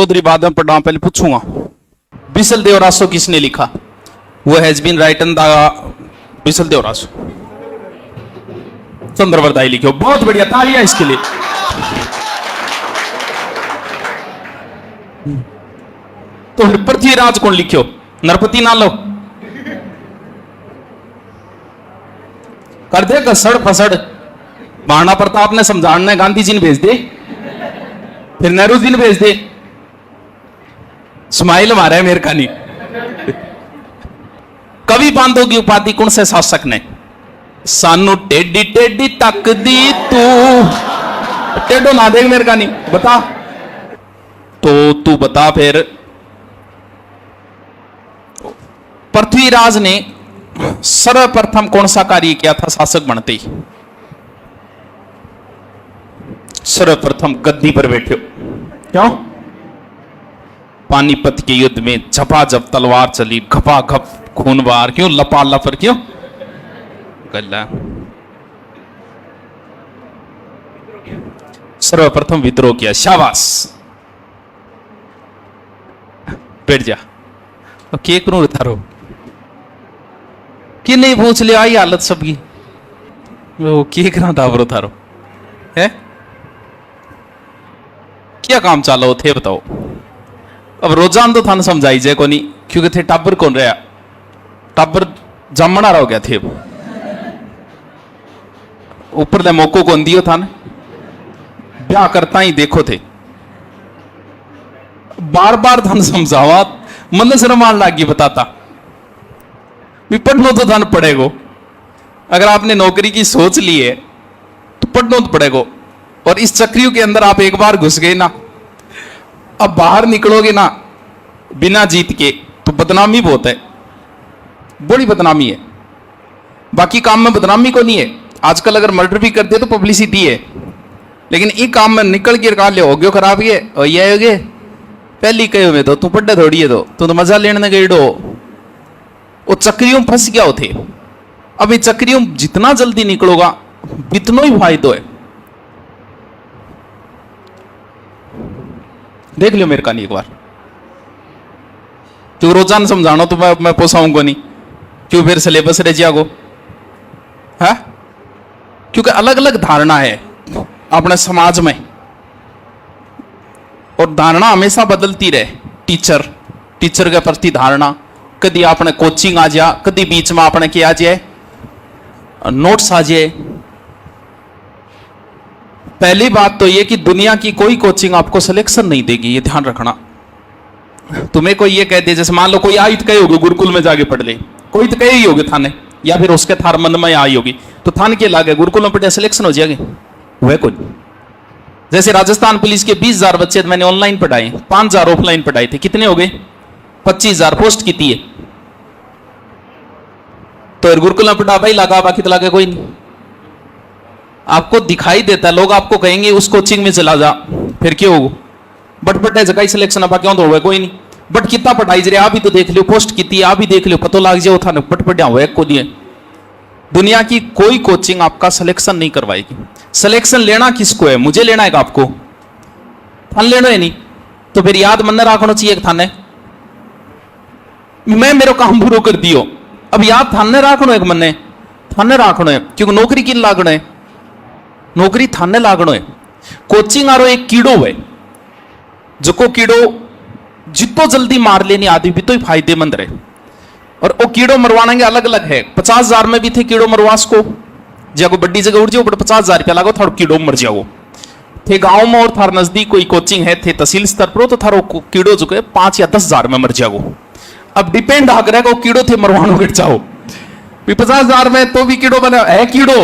चौधरी बाद में पढ़ा, पहले पूछूंगा। बिसल देवरासो किसने लिखा? वो has been written the Bisal देवरासो, चंद्रवरदाई लिखो। बहुत बढ़िया, तालियां इसके लिए। तो पृथ्वीराज कौन लिखो? नरपति ना लो कर दे कसड़ फसड़। महाराणा प्रताप ने समझाने गांधी जी ने भेज दे, फिर नेहरू जी ने भेज दे। स्माइल मारा है मेरे का नहीं। कवि बांधो की उपाधि कौन से शासक ने? सानू टेडी टेडी तक दी तू। टेडो ना देख मेरे का नहीं, बता तो तू बता फिर। पृथ्वीराज ने सर्वप्रथम कौन सा कार्य किया था शासक बनते ही? सर्वप्रथम गद्दी पर बैठे। क्यों? पानीपत के युद्ध में झपाझप तलवार चली, घपा घप खून बहार। क्यों? लपा लपर। क्यों? गल्ला। सर्वप्रथम विद्रोह किया। शाबाश, बैठ जा। के करूं उतारो कि नहीं पूछ लिया। आई हालत सबकी, वो के करा दावरो थारो है? क्या काम चालो थे बताओ? अब रोजान तो थाने समझाई जाए को नहीं, क्योंकि थे टाबर कौन रहा? टाबर जमना रहो गया थे। ऊपर ले मौको कौन दियो थाने? ब्याह करता ही देखो थे। बार बार थाने समझावा, मन शर्म आने लगी बताता भी पढ़ना तो थाने पड़ेगो। अगर आपने नौकरी की सोच ली है तो पढ़ना तो पड़ेगो। और इस चक्रियों के अंदर आप एक बार घुस गए ना, अब बाहर निकलोगे ना बिना जीत के तो बदनामी बहुत है, बड़ी बदनामी है। बाकी काम में बदनामी को नहीं है। आजकल अगर मर्डर भी कर दे तो पब्लिसिटी है, लेकिन ये काम में निकल के निकाल ले हो गयो खराब ये और ये हो गए पहली कहे में तो तू पढ़े थोड़ी है तो मजा लेने गई डो। वो चक्रियों फंस गया थे। अब ये चक्रियों जितना जल्दी निकलोगा इतना ही फायदा है। देख लियो मेरे का नहीं एक बार। तू रोजाना समझाना तो मैं पोसाऊंगा नहीं। क्यों? फिर सिलेबस रह जागो है, क्योंकि अलग अलग धारणा है अपने समाज में, और धारणा हमेशा बदलती रहे। टीचर के प्रति धारणा, कभी आपने कोचिंग आ जा, कभी बीच में आपने क्या आ जाए नोट्स आ जाए। पहली बात तो यह कि दुनिया की कोई कोचिंग आपको सिलेक्शन नहीं देगी, ये ध्यान रखना। तुम्हें कोई ये कह दे, जैसे मान लो कोई आई तो कहे होगी गुरुकुल में जाके पढ़ ले, कोई तो कहे ही होगी थाने, या फिर उसके थार मन में आई होगी तो थान के लागे गुरुकुल में पढ़े सिलेक्शन हो जाएगी वह कोई। जैसे राजस्थान पुलिस के 20,000 बच्चे मैंने ऑनलाइन पढ़ाए, 5,000 ऑफलाइन पढ़ाए थे। कितने हो गए? 25,000 पोस्ट की थी। तो गुरुकुल में पढ़ा भाई लगा, बाकी तो लगा कोई नहीं। आपको दिखाई देता है, लोग आपको कहेंगे उस कोचिंग में चला जा, फिर क्यों होगा? बट बट जगह ही सिलेक्शन अब क्यों तो हुआ कोई नहीं। बट कितना पढ़ाई जरे आप भी तो देख लियो, पोस्ट कितनी आप भी देख लियो, पता लग जाओ था बट पढ़ा हुआ को नहीं। दुनिया की कोई कोचिंग आपका सिलेक्शन नहीं करवाएगी। सिलेक्शन लेना किसको है? मुझे लेना है कि आपको? थान लेना है नहीं तो फिर याद मन रखना चाहिए थाने मैं मेरे काम पूरा कर दियो। अब याद थाने रखना है, मन थाने रखना है, क्योंकि नौकरी किन लागना है? नौकरी थाने लागना है। कोचिंग आरो एक कीड़ो है, जो को कीड़ो जितो जल्दी मार लेनी आदमी भी तो ही फायदेमंद रहे। और वो कीड़ो मरवाने अलग अलग है। 50,000 में भी थे कीड़ो मरवास को, जाको बड़ी जगह उड़ जाओ बट 50,000 रुपया लागो थारो कीड़ो मर जाओ। थे गांव में और थार नजदीक कोई कोचिंग है, थे तहसील स्तर पर तो थारो कीड़ो जो है 5 या 10,000 में मर जाओ। अब डिपेंड आ करेगा कीड़ो थे मरवानो गिर जाओ 50,000 में तो भी कीड़ो बना है कीड़ो।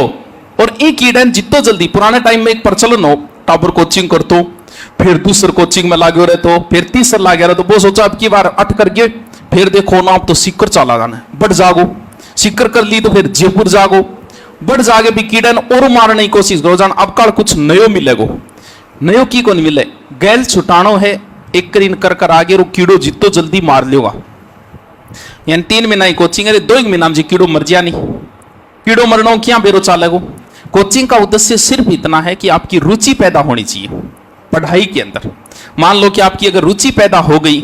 और एक कीड़े जितो जल्दी, पुराने टाइम में एक प्रचलन हो टाबर कोचिंग कर तो फिर दूसरे कोचिंग में लागो रहे तो फिर तीसर लागे रहे तो वो सोचा अब की बार अट करके फिर देखो ना अब तो सिक्कर चला जाना बट जागो, सिक्कर कर ली तो फिर जयपुर जागो, बट जागे भी कीड़े और मारने की कोशिश करो जान। अब कल कुछ नयो मिलेगो, नयो की को नहीं मिले, गैल छुटानो है एक करीन कर कर आगे रो कीड़ो जितो जल्दी मार लियोगा। यानी 3 महीना की कोचिंग है, 2 महीना में जी कीड़ो मर जा नहीं। कीड़ो मरना क्या बेरो चालेगो। कोचिंग का उद्देश्य सिर्फ इतना है कि आपकी रुचि पैदा होनी चाहिए। पढ़ाई के अंदर। मान लो कि आपकी अगर रुचि पैदा हो गई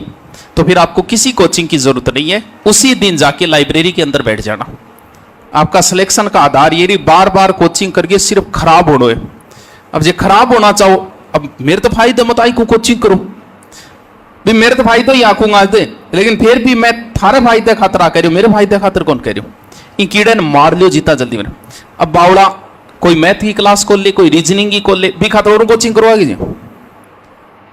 तो फिर आपको किसी कोचिंग की जरूरत नहीं है, उसी दिन जाके लाइब्रेरी के अंदर बैठ जाना। आपका सिलेक्शन का आधार ये नहीं बार बार कोचिंग करके सिर्फ खराब होना है। अब ये खराब होना चाहो, अब मेरे तो फायदे मत आई को कोचिंग करो भी, मेरे तो फायदे ही आंकूंगा दे, लेकिन फिर भी मैं थारे फायदे खातर आ कह रही हूँ, मेरे फायदे खातर कौन कह रही हूँ। इन कीड़े ने मार लियो जीता जल्दी मेरे। अब बावड़ा कोई मैथ की क्लास खोल ले, कोई रीजनिंग की खोल ले, भी खातर और कोचिंग करवाएगी जी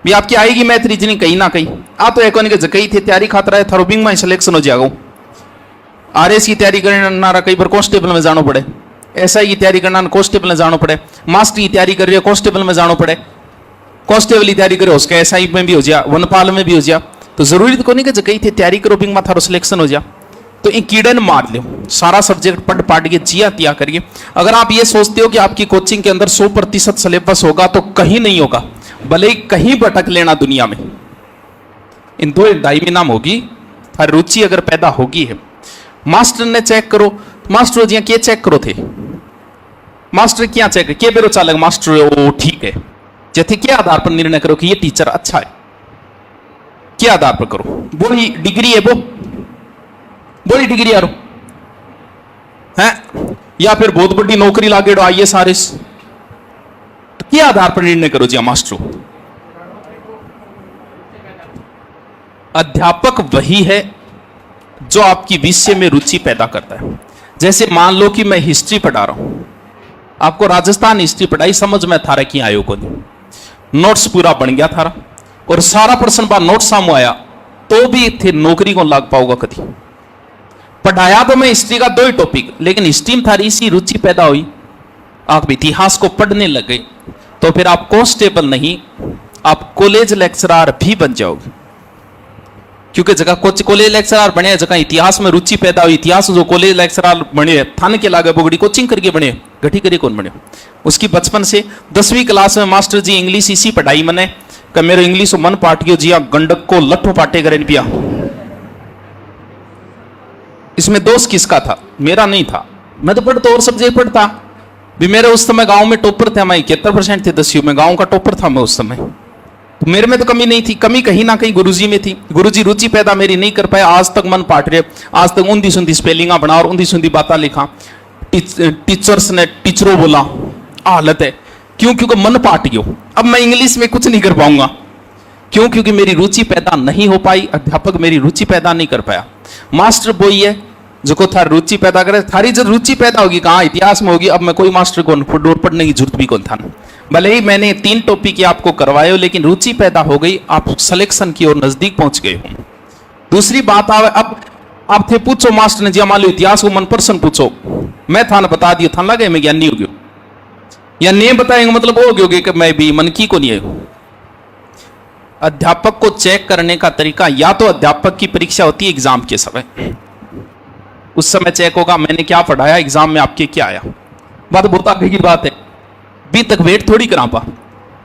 भी आपकी आएगी मैथ रीजनिंग कहीं ना कहीं। आ तो एक कई थे तैयारी खातर है, थरोबिंग में सिलेक्शन हो जाएगा। आरएस की तैयारी करना कई बार कांस्टेबल में जाना पड़े, एसआई की तैयारी करना कांस्टेबल में जाना पड़े, मास्टर की तैयारी कर रही है कांस्टेबल में जाना पड़े, कांस्टेबल की तैयारी करो उसका एसआई में भी हो जा, वनपाल में भी हो जा। तो जरूरी तो नहीं कि कई थे तैयारी करो बिंग में थारो सिलेक्शन हो जा। तो इन कीड़े ने मार लो, सारा सब्जेक्ट पढ़ पाट के जिया तिया करिए। अगर आप ये सोचते हो कि आपकी कोचिंग के अंदर 100% सिलेबस होगा तो कहीं नहीं होगा, भले ही कहीं भटक लेना दुनिया में। इन 2-2.5 में नाम होगी, हर रुचि अगर पैदा होगी है। मास्टर ने चेक करो, मास्टर जी क्या चेक करो थे, मास्टर क्या चेक के बेरो चालक मास्टर ओ ठीक है, जैसे क्या आधार पर निर्णय करो कि ये टीचर अच्छा है, क्या आधार पर करो, बोली डिग्री है वो, बोली डिग्री यारो है, या फिर बहुत बड़ी नौकरी लागे आईएएस आरएस, तो क्या आधार पर निर्णय करो जी मास्टर। अध्यापक वही है जो आपकी विषय में रुचि पैदा करता है। जैसे मान लो कि मैं हिस्ट्री पढ़ा रहा हूं, आपको राजस्थान हिस्ट्री पढ़ाई, समझ में थारा की आयो को नहीं, नोट्स पूरा बन गया थारा और सारा प्रश्न बार नोट सामने आया तो भी थे नौकरी को लाग पाऊंगा कभी। पढ़ाया तो मैं हिस्ट्री का 2 ही टॉपिक, लेकिन हिस्ट्री में थारी इसी रुचि पैदा हुई, आप इतिहास को पढ़ने लग गए, तो फिर आप कांस्टेबल नहीं, आप कॉलेज लेक्चरर भी बन जाओगे। क्योंकि जगह कॉलेज लेक्चरर बने, जगह इतिहास में रुचि पैदा हुई, इतिहास जो कॉलेज लेक्चरर बने थाने के लागे बोगड़ी कोचिंग करके बने, घटी करी कौन बने। उसकी बचपन से 10वीं क्लास में मास्टर जी इंग्लिश इसी पढ़ाई मने कि मेरे इंग्लिश मन पाट गयो जिया गंडक को लट्ठो पाटे करे पिया। इसमें दोष किसका था? मेरा नहीं था, मैं तो पढ़ता और सब्जेक्ट पढ़ता भी। मेरे उस समय गांव में टॉपर थे, मैं 71% थे 10वीं में, गांव का टॉपर था मैं उस समय। तो मेरे में तो कमी नहीं थी, कमी कहीं ना कहीं गुरुजी में थी। गुरुजी रुचि पैदा मेरी नहीं कर पाए, आज तक मन पाट रहे, आज तक ऊंधी सुंधी स्पेलिंगा बना और ऊंधी सुंधी बातें लिखा। टीचर्स ने टीचरों बोला, हालत है क्यों? क्योंकि मन पाट गयो। अब मैं इंग्लिश में कुछ नहीं कर पाऊंगा, क्यों? क्योंकि मेरी रुचि पैदा नहीं हो पाई, अध्यापक मेरी रुचि पैदा नहीं कर पाया। मास्टर वही है जो को थारी रुचि पैदा करे। थारी जब रुचि पैदा होगी कहाँ? इतिहास में होगी। अब मैं कोई मास्टर को पढ़ने की जरूरत भी कौन था, भले ही मैंने 3 टॉपिक आपको करवाए हो, लेकिन रुचि पैदा हो गई, आप सिलेक्शन की ओर नजदीक पहुंच गए हो। दूसरी बात आवे, अब आप थे पूछो मास्टर ने जी मान लो इतिहास को मन पर्सन पूछो, मैं थाना बता दिया, थाना लगे मैं ज्ञानी हो गयो, या नहीं बताएंगे मतलब वो हो गयो कि मैं भी मन की को नहीं है। अध्यापक को चेक करने का तरीका, या तो अध्यापक की परीक्षा होती है एग्जाम के समय, उस समय चेक होगा मैंने क्या पढ़ाया, एग्जाम में आपके क्या आया। बात बहुत आगे की बात है, अभी तक वेट थोड़ी करा पा।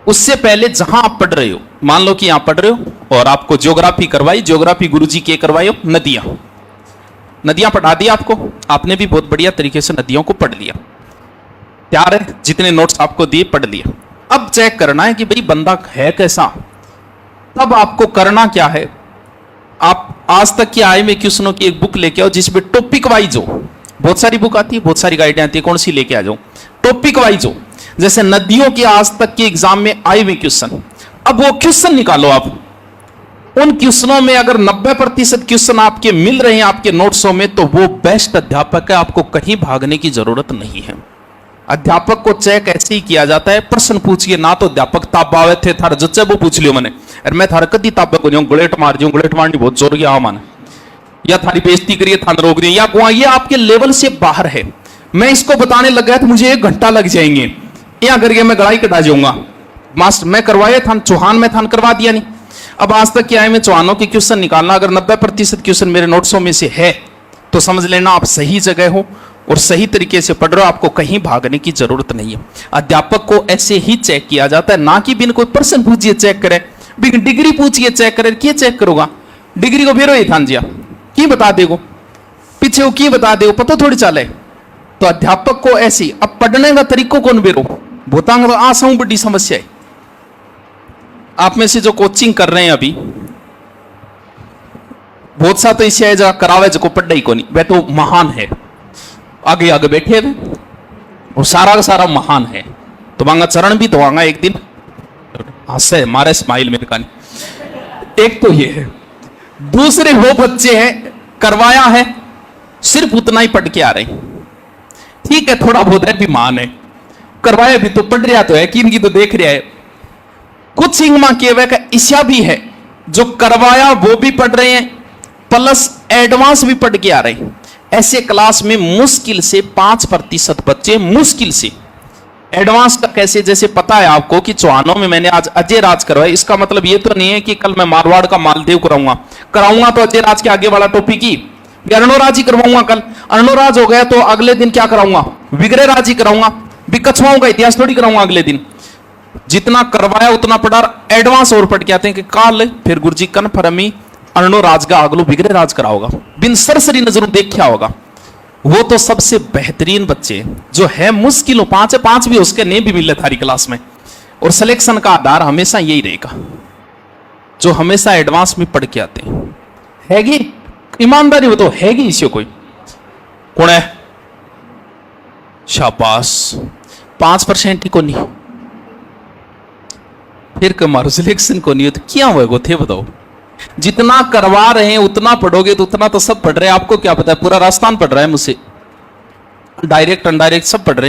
उससे पहले जहां आप पढ़ रहे हो, मान लो कि यहां पढ़ रहे हो और आपको ज्योग्राफी करवाई, ज्योग्राफी गुरुजी के करवाई हो, नदियां पढ़ा दिया आपको, आपने भी बहुत बढ़िया तरीके से नदियों को पढ़ लिया, तैयार है, जितने नोट्स आपको दिए पढ़ लिया। अब चेक करना है कि भाई बंदा है कैसा। तब आपको करना क्या है, आप आज तक की आए में क्वेश्चनों की एक बुक लेके आओ जिसमें टॉपिक वाइज हो। बहुत सारी बुक आती है, बहुत सारी गाइडें आती है, कौन सी लेके आ जाओ, टॉपिक वाइज हो। जैसे नदियों के आज तक के एग्जाम में आए हुए क्वेश्चन, अब वो क्वेश्चन निकालो आप। उन क्वेश्चनों में अगर 90% क्वेश्चन आपके मिल रहे हैं आपके नोट्सों में, तो वो बेस्ट अध्यापक है, आपको कहीं भागने की जरूरत नहीं है। अध्यापक को चेक ऐसे ही किया जाता है, प्रश्न पूछिए ना, तो अध्यापक ताबावे थे थार जच्चे वो पूछ लियो मैंने, अरे मैं थार कदी ताबक हो जाऊं, गुलेट मार जाऊं, गुलेट मारनी बहुत जोर गया माने, या थारी बेइज्जती करिए थान रोक दिए, या ये आपके लेवल से बाहर है। मैं इसको बताने लग गया तो मुझे 1 घंटा लग जाएंगे, या करके मैं गड़ाई कटा जाऊंगा। मास्टर मैं करवाया था चौहान में थान करवा दिया नहीं। अब आज तक क्या है, मैं चौहानों के क्वेश्चन निकालना, अगर 90% क्वेश्चन मेरे नोट्सों में से है तो समझ लेना आप सही जगह हो और सही तरीके से पढ़ रहे हो, आपको कहीं भागने की जरूरत नहीं है। अध्यापक को ऐसे ही चेक किया जाता है, ना कि बिन कोई प्रश्न पूछिए चेक करे, बिन डिग्री पूछिए चेक करे, क्या चेक करोगा? डिग्री को फेरो ही थान जिया की बता देगो, पीछे वो की बता देगो, पता थोड़ी चाले। तो अध्यापक को ऐसी, अब पढ़ने का तरीको कौन बेरो भूतांग तो आसाऊ बड़ी समस्या है। आप में से जो कोचिंग कर रहे हैं अभी, बहुत सा तो इसे है जरा करावे जो पढ़ा ही को नहीं, वह तो महान है, आगे आगे बैठे हुए और सारा का सारा महान है, तो मांगा चरण भी धोआंगा एक दिन, हंसे मारे स्माइल मेरे का नहीं। एक तो ये है। दूसरे वो बच्चे हैं करवाया है, सिर्फ उतना ही पढ़ के आ रहे हैं, ठीक है थोड़ा बहुत है भी मान है, करवाया भी तो पढ़ रहा तो है कि इनकी तो देख रहा है। कुछ इंगमा किए हुए का ईशा भी है, जो करवाया वो भी पढ़ रहे हैं प्लस एडवांस भी पढ़ के आ रहे हैं। ऐसे क्लास में मुश्किल से 5% बच्चे, मुश्किल से। एडवांस का कैसे, जैसे पता है आपको कि चौहानों में मैंने आज अजय राज करवाया, इसका मतलब ये तो नहीं है कि कल मैं मारवाड़ का मालदेव कराऊंगा तो अजय राज के आगे वाला टॉपिक ही अर्णोराज ही करवाऊंगा। कल अर्णोराज हो गया तो अगले दिन क्या कराऊंगा, विग्रह राज ही कराऊंगा, भी कछुआओं का इतिहास थोड़ी कराऊंगा अगले दिन। जितना करवाया उतना पढ़ा, एडवांस और पढ़ के आते हैं कि काल फिर गुरुजी कन्फर्मी अर्णोराज का अगलो विग्रह राज कराओगा, बिन सरसरी नजरों देखा होगा। वो तो सबसे बेहतरीन बच्चे जो है, मुश्किलों 5 है, 5 भी उसके नहीं भी मिले थारी क्लास में। और सिलेक्शन का आधार हमेशा यही रहेगा, जो हमेशा एडवांस में पढ़ के आते हैं। हैगी ईमानदारी, वो तो हैगी इसी कोई कौन है, शाबाश 5% ही को नहीं, फिर कमारो सिलेक्शन को नहीं हो तो क्या होगा थे बताओ। जितना करवा रहे हैं उतना पढ़ोगे तो उतना तो सब पढ़ रहे हैं, आपको क्या पता है, पूरा राजस्थान पढ़ रहा है मुझसे, डायरेक्ट अनडायरेक्ट सब पढ़ रहे हैं।